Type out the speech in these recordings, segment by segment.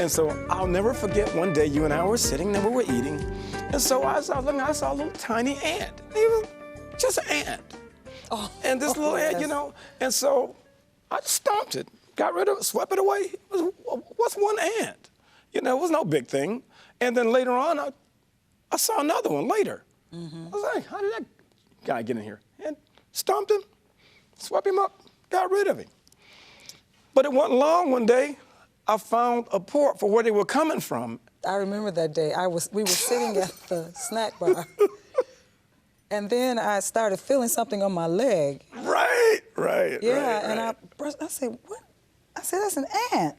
And so I'll never forget one day you and I were sitting and we were eating. And so I saw a little tiny ant. It was just an ant. Oh, and this little ant, yes. you know, and so I stomped it, got rid of it, swept it away. What's one ant? You know, it was no big thing. And then later on, I saw another one later. I was like, how did that guy get in here? And stomped him, swept him up, got rid of him. But it wasn't long one day, I found a port for where they were coming from. I remember that day. We were sitting at the snack bar, and then I started feeling something on my leg. Right. Yeah, and I said, what? I said, that's an ant.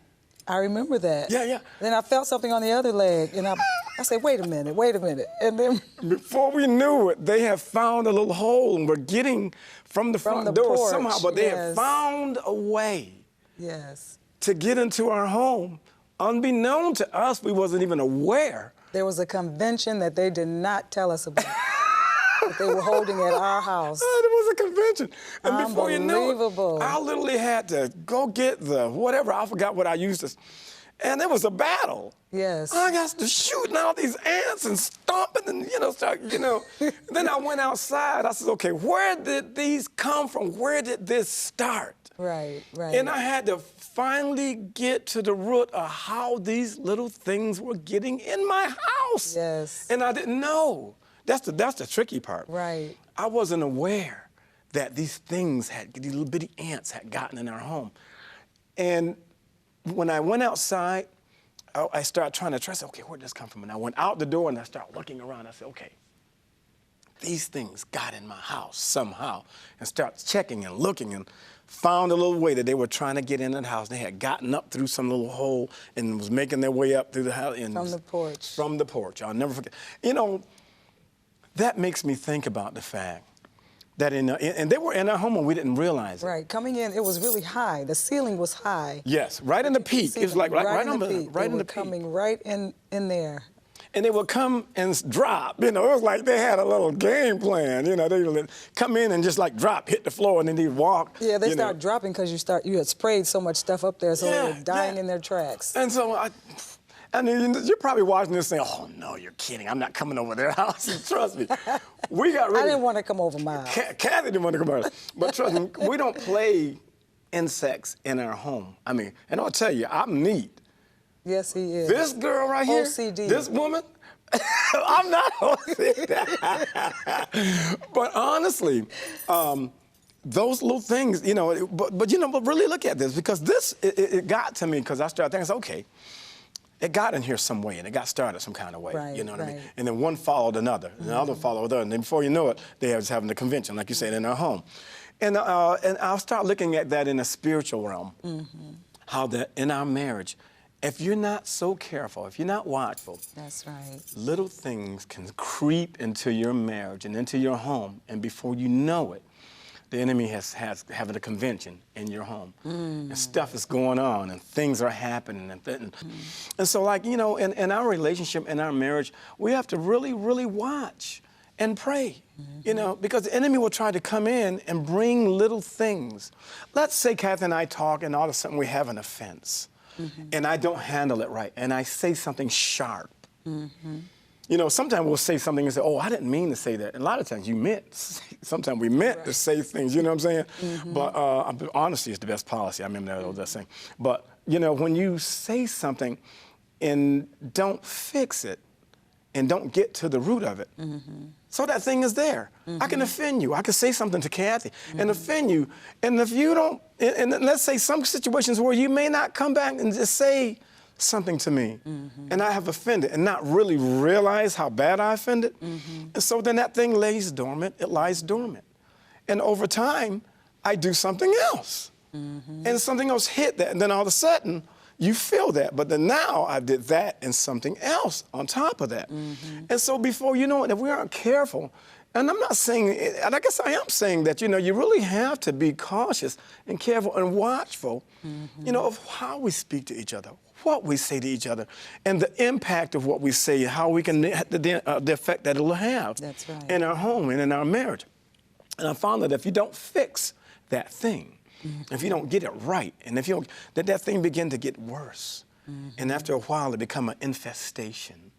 I remember that. Yeah. Then I felt something on the other leg, and I said, wait a minute. And then before we knew it, they had found a little hole and were getting from the front door porch, somehow, but they had yes. found a way Yes. to get into our home. Unbeknown to us, we wasn't even aware. There was a convention that they did not tell us about that they were holding at our house. There was a convention. And before you knew Unbelievable. it, I literally had to go get the whatever, I forgot what I used to, and it was a battle. Yes. I got to shooting all these ants and stomping and, Then I went outside. I said, okay, where did these come from? Where did this start? Right. And I had to finally get to the root of how these little things were getting in my house. Yes. And I didn't know. That's the tricky part. Right. I wasn't aware that these little bitty ants had gotten in our home. And when I went outside, I started trying to trace, okay, where did this come from? And I went out the door and I started looking around. I said, okay, these things got in my house somehow, and started checking and looking and found a little way that they were trying to get in the house. They had gotten up through some little hole and was making their way up through the house. From the porch. From the porch. I'll never forget. That makes me think about the fact that and they were in our home and we didn't realize it. Right. Coming in, it was really high. The ceiling was high. Yes, right in the peak. It was like right in the peak. They were coming right in there. And they would come and drop. It was like they had a little game plan. They would come in and just like drop, hit the floor, and then they'd walk. Yeah, they start dropping because you had sprayed so much stuff up there, so they were dying in their tracks. And so you're probably watching this saying, oh, no, you're kidding. I'm not coming over their house. Trust me. We got rid I didn't want to come over my house. Kathy didn't want to come over. But trust me, we don't play insects in our home. And I'll tell you, I'm neat. Yes, he is. This girl right here, OCD. this woman, I'm not OCD. But honestly, those little things, but really look at this, because it got to me, because I started thinking, okay, it got in here some way, and it got started some kind of way, right, you know what I mean? And then one followed another, and another followed another, and then before you know it, they was having a convention, like you said, in our home. And I'll start looking at that in a spiritual realm, how that in our marriage, if you're not so careful, if you're not watchful, that's right, little things can creep into your marriage and into your home, and before you know it, the enemy has having a convention in your home, and stuff is going on, and things are happening, and so, like, in our relationship, in our marriage, we have to really, really watch and pray, because the enemy will try to come in and bring little things. Let's say Kathy and I talk, and all of a sudden we have an offense. And I don't handle it right, and I say something sharp. Sometimes we'll say something and say, oh, I didn't mean to say that. And a lot of times sometimes we meant to say things, you know what I'm saying? But honesty is the best policy. I remember that saying. But, when you say something and don't fix it and don't get to the root of it, so that thing is there. I can offend you. I can say something to Kathy and offend you. And if you don't, and let's say some situations where you may not come back and just say something to me, and I have offended and not really realize how bad I offended. And so then that thing lays dormant. It lies dormant. And over time, I do something else. And something else hit that. And then all of a sudden, you feel that, but then now I did that and something else on top of that. And so before you know it, if we aren't careful, and I'm not saying, and I guess I am saying that, you really have to be cautious and careful and watchful, of how we speak to each other, what we say to each other, and the impact of what we say, how we can, the effect that it'll have in our home and in our marriage. And I found that if you don't fix that thing, if you don't get it right, and if you don't, that thing begin to get worse. And after a while, it becomes an infestation.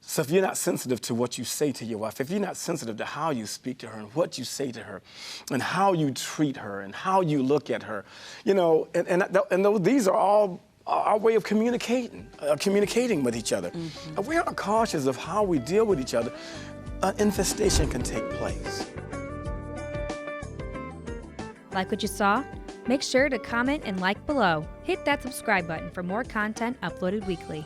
So if you're not sensitive to what you say to your wife, if you're not sensitive to how you speak to her and what you say to her and how you treat her and how you look at her, you know, these are all our way of communicating with each other. If we aren't cautious of how we deal with each other, an infestation can take place. Like what you saw? Make sure to comment and like below. Hit that subscribe button for more content uploaded weekly.